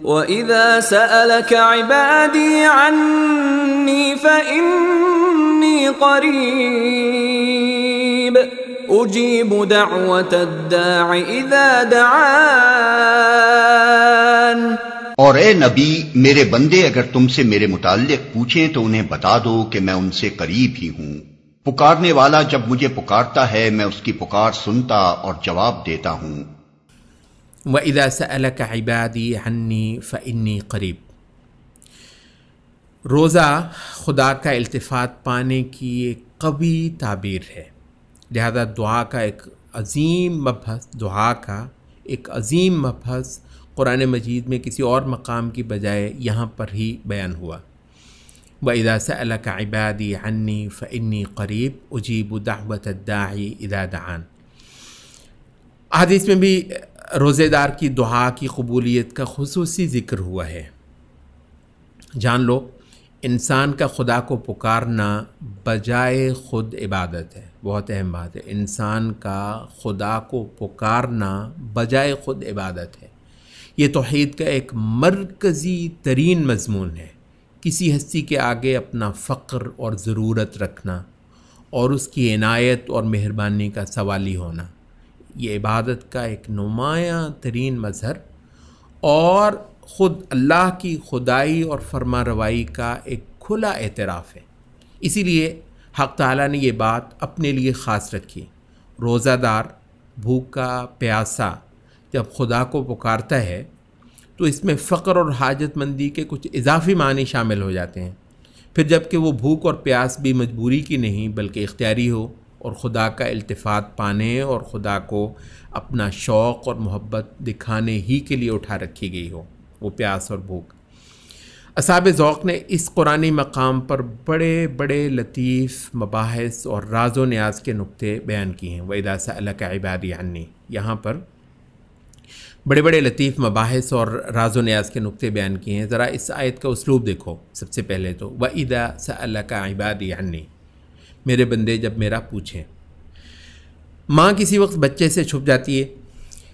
वइज़ा सअलक इबादी अन्नी फ़इन्नी क़रीब उजीबु दअवतद्दाइ इज़ा दआन। और ए नबी, मेरे बंदे अगर तुमसे मेरे मुताल्लिक पूछें तो उन्हें बता दो कि मैं उनसे करीब ही हूं। पुकारने वाला जब मुझे पुकारता है मैं उसकी पुकार सुनता और जवाब देता हूं। वइज़ा सअलक इबादी अन्नी फ़इन्नी क़रीब। रोज़ा खुदा का इल्तिफ़ात पाने की एक कवी ताबीर है, लिहाजा दुआ का एक अज़ीम मबहस कुरान मजीद में किसी और मकाम की बजाय यहाँ पर ही बयान हुआ। वइज़ा सअलक इबादी अन्नी फ़इन्नी क़रीब उजीबु दअवतद्दाइ इज़ा दआन। हदीस में भी रोज़ेदार की दुआ की कबूलियत का खुसूसी ज़िक्र हुआ है। जान लो, इंसान का खुदा को पुकारना बजाय ख़ुद इबादत है। बहुत अहम बात है, इंसान का खुदा को पुकारना बजाय ख़ुद इबादत है। ये तौहीद का एक मरकज़ी तरीन मज़मून है। किसी हस्ती के आगे अपना फ़क्र और ज़रूरत रखना और उसकी इनायत और मेहरबानी का सवाली होना, ये इबादत का एक नुमायाँ तरीन मज़हर और ख़ुद अल्लाह की खुदाई और फरमा रवाई का एक खुला एतराफ़ है। इसीलिए हक़ ताला ने ये बात अपने लिए ख़ास रखी। रोज़ादार भूखा प्यासा जब खुदा को पुकारता है तो इसमें फ़क्र और हाजतमंदी के कुछ इजाफ़ी मानी शामिल हो जाते हैं। फिर जबकि वो भूख और प्यास भी मजबूरी की नहीं बल्कि इख्तियारी हो और खुदा का इल्तिफ़ात पाने और खुदा को अपना शौक़ और मोहब्बत दिखाने ही के लिए उठा रखी गई हो, वो प्यास और भूख। असहाब ज़ौक़ ने इस कुरानी मकाम पर बड़े बड़े लतीफ़ मबाहिस और राज़ो न्याज़ के नुक्ते बयान किए हैं। वइज़ा सअलक इबादी अन्नी, यहाँ पर बड़े बड़े लतीफ़ मबाहिस और राज़ो न्याज़ के नुक्ते बयान किए हैं। ज़रा इस आयत का उसलूब देखो। सबसे पहले तो वइज़ा सअलक इबादी अन्नी, मेरे बंदे जब मेरा पूछें। माँ किसी वक्त बच्चे से छुप जाती है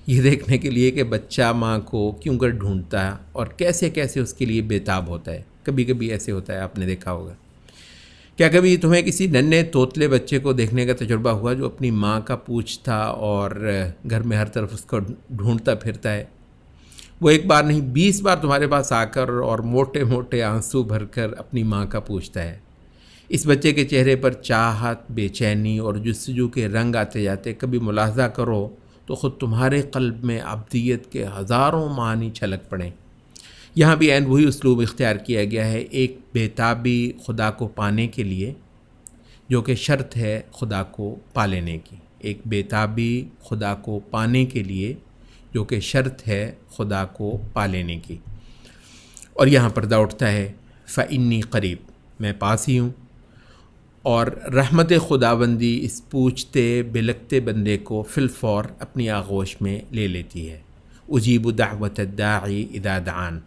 ये देखने के लिए कि बच्चा माँ को क्यों कर ढूंढता है और कैसे कैसे उसके लिए बेताब होता है। कभी कभी ऐसे होता है, आपने देखा होगा। क्या कभी तुम्हें किसी नन्हे तोतले बच्चे को देखने का तजुर्बा हुआ जो अपनी माँ का पूछता और घर में हर तरफ उसको ढूंढता फिरता है? वो एक बार नहीं 20 बार तुम्हारे पास आकर और मोटे मोटे आंसू भरकर अपनी माँ का पूछता है। इस बच्चे के चेहरे पर चाहत, बेचैनी और जुस्तजू के रंग आते जाते कभी मुलाहजा करो तो ख़ुद तुम्हारे क़ल्ब में अब्दियत के हज़ारों मानी छलक पड़ें। यहाँ भी ऐन वही उसलूब इख्तियार किया गया है, एक बेताबी खुदा को पाने के लिए जो कि शर्त है खुदा को पा लेने की। एक बेताबी खुदा को पाने के लिए जो कि शर्त है खुदा को पा लेने की। और यहाँ पर्दा उठता है फ़इन्नी क़रीब, मैं पास ही हूँ। और रहमत खुदाबंदी इस पूछते बिलकते बंदे को फिलफौर अपनी आगोश में ले लेती है। उजीबु दअवतद्दाइ इज़ा दआन,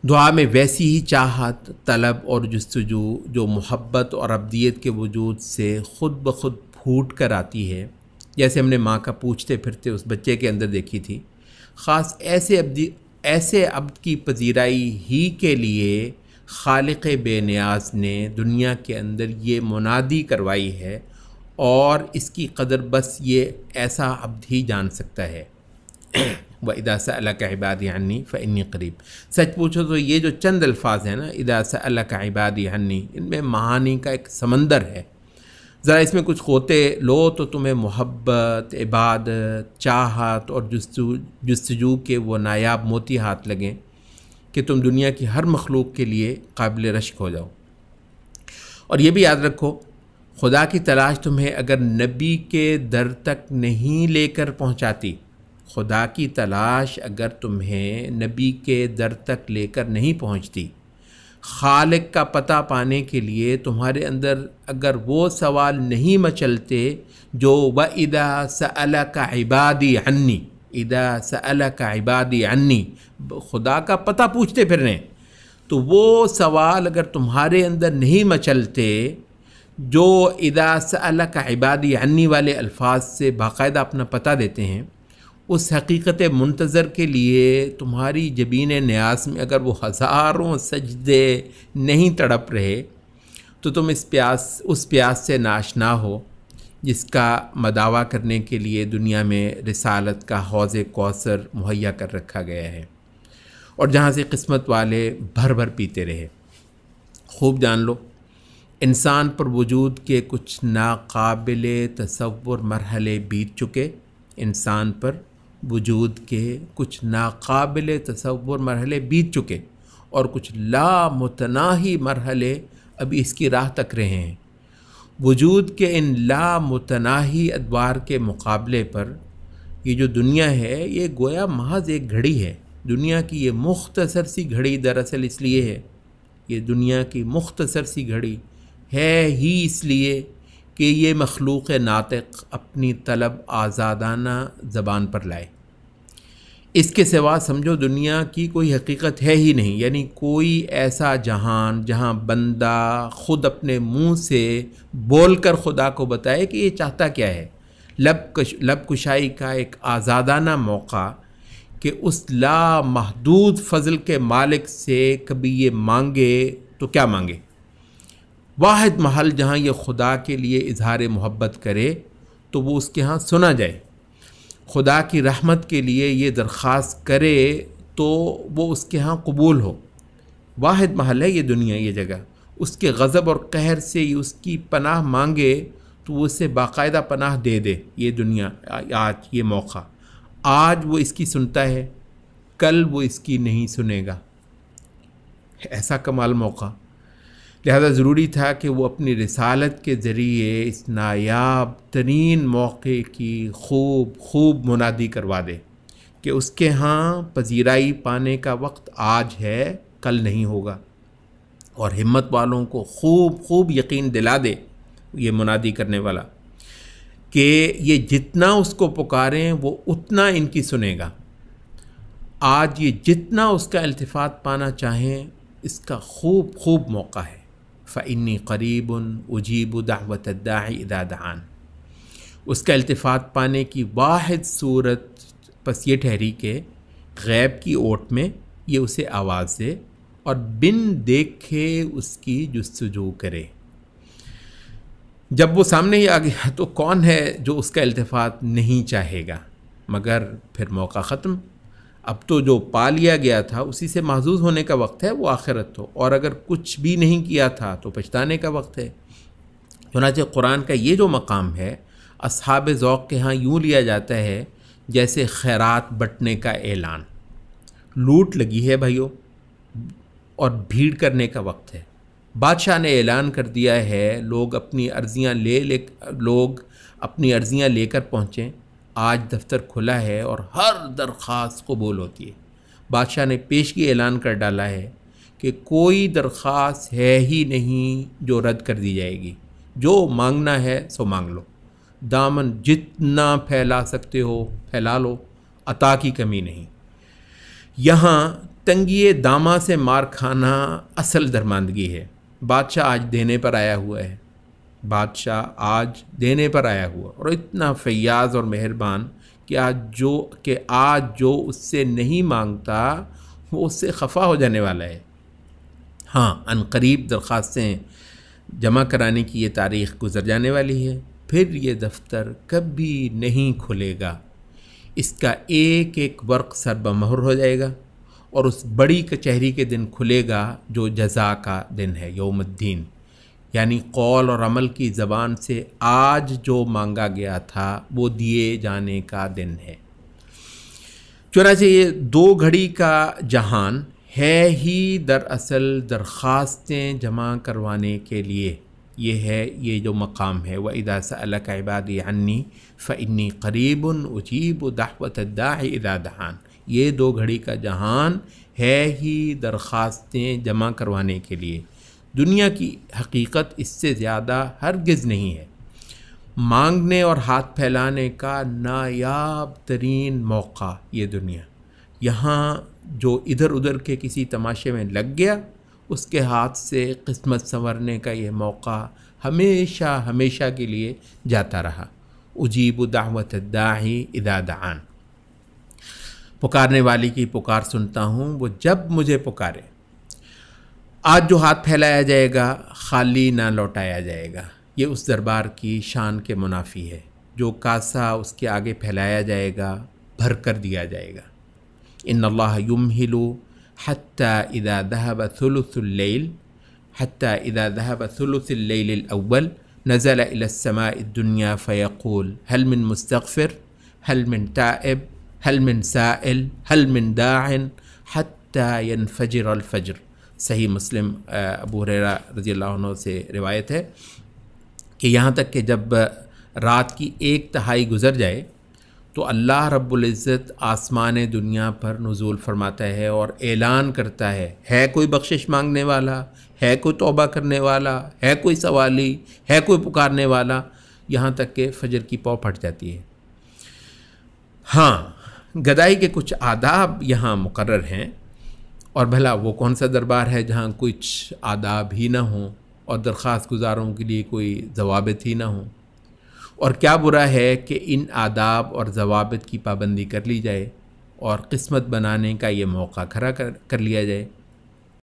दुआ में वैसी ही चाहत, तलब और जुस्तजू जो मोहब्बत और अब्दियत के वजूद से ख़ुद ब खुद फूट कर आती है, जैसे हमने माँ का पूछते फिरते उस बच्चे के अंदर देखी थी। ख़ास ऐसे अब्द की पजीराई ही के लिए खालिक़ बेनियाज ने दुनिया के अंदर ये मुनादी करवाई है और इसकी कदर बस ये ऐसा अब्द ही जान सकता है। वइज़ा सअलक इबादी अन्नी फ़इन्नी क़रीब। सच पूछो तो ये जो चंद अल्फाज हैं ना, इज़ा सअलक इबादी अन्नी, इनमें मानी का एक समंदर है। ज़रा इसमें कुछ खोते लो तो तुम्हें मोहब्बत, इबादत, चाहत और जुस्तजू के वो नायाब मोती हाथ लगें कि तुम दुनिया की हर मखलूक के लिए काबिल रश्क हो जाओ। और ये भी याद रखो, खुदा की तलाश तुम्हें अगर नबी के दर तक नहीं लेकर पहुंचाती, खुदा की तलाश अगर तुम्हें नबी के दर तक लेकर नहीं पहुंचती, खालिक का पता पाने के लिए तुम्हारे अंदर अगर वो सवाल नहीं मचलते जो वइज़ा सअलक इबादी अन्नी, इज़ा सअलक इबादी अन्नी, खुदा का पता पूछते फिर रहे, तो वो सवाल अगर तुम्हारे अंदर नहीं मचलते जो इज़ा सअलक इबादी अन्नी वाले अल्फाज से बाकायदा अपना पता देते हैं, उस हकीकत मुंतज़र के लिए तुम्हारी जबीन न्यास में अगर वो हज़ारों सजदे नहीं तड़प रहे तो तुम उस प्यास से नाशना हो जिसका मदावा करने के लिए दुनिया में रिसालत का हौज़ कौसर मुहैया कर रखा गया है और जहाँ से किस्मत वाले भर भर पीते रहे। खूब जान लो, इंसान पर वजूद के कुछ नाकाबिले तसव्वुर मरहले बीत चुके, इंसान पर वजूद के कुछ नाकाबिले तसव्वुर मरहले बीत चुके और कुछ लामुतनाही मरहले अभी इसकी राह तक रहे हैं। वजूद के इन लामुतनाही अदवार के मुकाबले पर ये जो दुनिया है ये गोया महज एक घड़ी है। दुनिया की ये मुख्तसर सी घड़ी दरअसल इसलिए है, ये दुनिया की मुख्तसर सी घड़ी है ही इसलिए कि ये मखलूक़ नातिक़ अपनी तलब आज़ादाना ज़बान पर लाए। इसके सिवा समझो दुनिया की कोई हकीकत है ही नहीं, यानी कोई ऐसा जहान जहाँ बंदा ख़ुद अपने मुँह से बोल कर खुदा को बताए कि ये चाहता क्या है। लब कुशाई का एक आज़ादाना मौका कि उस लामहदूद फ़ज़ल के मालिक से कभी ये मांगे तो क्या मांगे। वाहिद महल जहाँ ये खुदा के लिए इजहार मोहब्बत करे तो वो उसके यहाँ सुना जाए, खुदा की रहमत के लिए ये दरख्वास्त करे तो वो उसके यहाँ कबूल हो। वाहिद महल है ये दुनिया, ये जगह। उसके गज़ब और कहर से उसकी पनाह मांगे तो वो उसे बाकायदा पनाह दे दे। ये दुनिया आज ये मौका, आज वो इसकी सुनता है, कल वो इसकी नहीं सुनेगा। ऐसा कमाल मौका, लिहाजा ज़रूरी था कि वो अपनी रिसालत के ज़रिए इस नायाब तरीन मौके की खूब मुनादी करवा दे कि उसके यहाँ पजीराई पाने का वक्त आज है, कल नहीं होगा। और हिम्मत वालों को खूब यकीन दिला दे ये मुनादी करने वाला कि ये जितना उसको पुकारें वो उतना इनकी सुनेगा। आज ये जितना उसका इल्तिफ़ात पाना चाहें इसका खूब मौका है। फ़इन्नी क़रीबुन उजीबु दाअवत अद्दाई इज़ा दआन। उसका इल्तिफ़ात पाने की वाहिद सूरत बस ये ठहरी कि गैब की ओट में ये उसे आवाज़ दे और बिन देखे उसकी जुस्तजू करे। जब वो सामने ही आ गया तो कौन है जो उसका इल्तिफ़ात नहीं चाहेगा, मगर फिर मौका ख़त्म। अब तो जो पा लिया गया था उसी से महजूज़ होने का वक्त है, वो आखिरत हो, और अगर कुछ भी नहीं किया था तो पछताने का वक्त है। चुनांचे कुरान का ये जो मकाम है अस्हाब ज़ौक़ के यहाँ यूँ लिया जाता है जैसे खैरात बँटने का ऐलान। लूट लगी है भाइयों और भीड़ करने का वक्त है। बादशाह ने ऐलान कर दिया है, लोग अपनी अर्ज़ियाँ लेकर पहुँचें। आज दफ्तर खुला है और हर दरख्वास्त कबूल होती है। बादशाह ने पेशगी ऐलान कर डाला है कि कोई दरख्वास्त है ही नहीं जो रद्द कर दी जाएगी। जो मांगना है सो मांग लो, दामन जितना फैला सकते हो फैला लो, अता की कमी नहीं। यहाँ तंगिए दामा से मार खाना असल दरमांदगी है। बादशाह आज देने पर आया हुआ है, बादशाह आज देने पर आया हुआ और इतना फैयाज़ और मेहरबान कि आज जो उससे नहीं मांगता वो उससे खफा हो जाने वाला है। हाँ, अनकरीब दरख्वास्तें जमा कराने की ये तारीख़ गुज़र जाने वाली है, फिर ये दफ्तर कभी नहीं खुलेगा। इसका एक एक वर्क सरबमोहर हो जाएगा और उस बड़ी कचहरी के दिन खुलेगा जो जज़ा का दिन है, यौमुद्दीन, यानी कौल और अमल की ज़बान से आज जो मांगा गया था वो दिए जाने का दिन है। चुनांचे ये दो घड़ी का जहान है ही दरअसल दरख्वास्तें जमा करवाने के लिए। ये है ये जो मकाम है, व इज़ा सअलक इबादी अन्नी फ़इन्नी क़रीबुन उजीबु दाअवत अद्दाई इज़ा दआन। ये दो घड़ी का जहान है ही दरख्वास्तें जमा करवाने के लिए। दुनिया की हकीकत इससे ज़्यादा हरगिज़ नहीं है। मांगने और हाथ फैलाने का नायाब तरीन मौका ये दुनिया। यहाँ जो इधर उधर के किसी तमाशे में लग गया उसके हाथ से किस्मत संवरने का ये मौका हमेशा हमेशा के लिए जाता रहा। उजीबु दाअवत अद्दाई इज़ा दआन। पुकारने वाली की पुकार सुनता हूँ, वो जब मुझे पुकारे। आज जो हाथ फैलाया जाएगा खाली ना लौटाया जाएगा, ये उस दरबार की शान के मुनाफी है। जो कासा उसके आगे फैलाया जाएगा भर कर दिया जाएगा। इन्नल्लाह युमहिलु हत्ता इदा दहब थुलुसुल लैल हत्ता इदा दहब थुलुसुल लैलिल अव्वल नज़ल इला समाइ दुनिया फ़यक़ूल हल मिन मुस्तग़फ़िर हल मिन ताइब हल मिन साइल हल मिन दाइन हत्ता यनफ़जिरल फ़ज्र। सही मुस्लिम अबू हुरैरा रज़ियल्लाहु अन्हु से रिवायत है कि यहाँ तक कि जब रात की 1/3 गुज़र जाए तो अल्लाह रब्बुल इज़्ज़त आसमान दुनिया पर नुज़ूल फरमाता है और ऐलान करता है कोई बख्शिश मांगने वाला, है कोई तौबा करने वाला, है कोई सवाली, है कोई पुकारने वाला, यहाँ तक कि फ़जर की पौ फट जाती है। हाँ, गदाई के कुछ आदाब यहाँ मुकर्रर हैं, और भला वो कौन सा दरबार है जहाँ कुछ आदाब ही ना हों और दरख्वास्त गुज़ारों के लिए कोई ज़वाबित ही ना हों। और क्या बुरा है कि इन आदाब और ज़वाबित की पाबंदी कर ली जाए और किस्मत बनाने का ये मौका खड़ा कर लिया जाए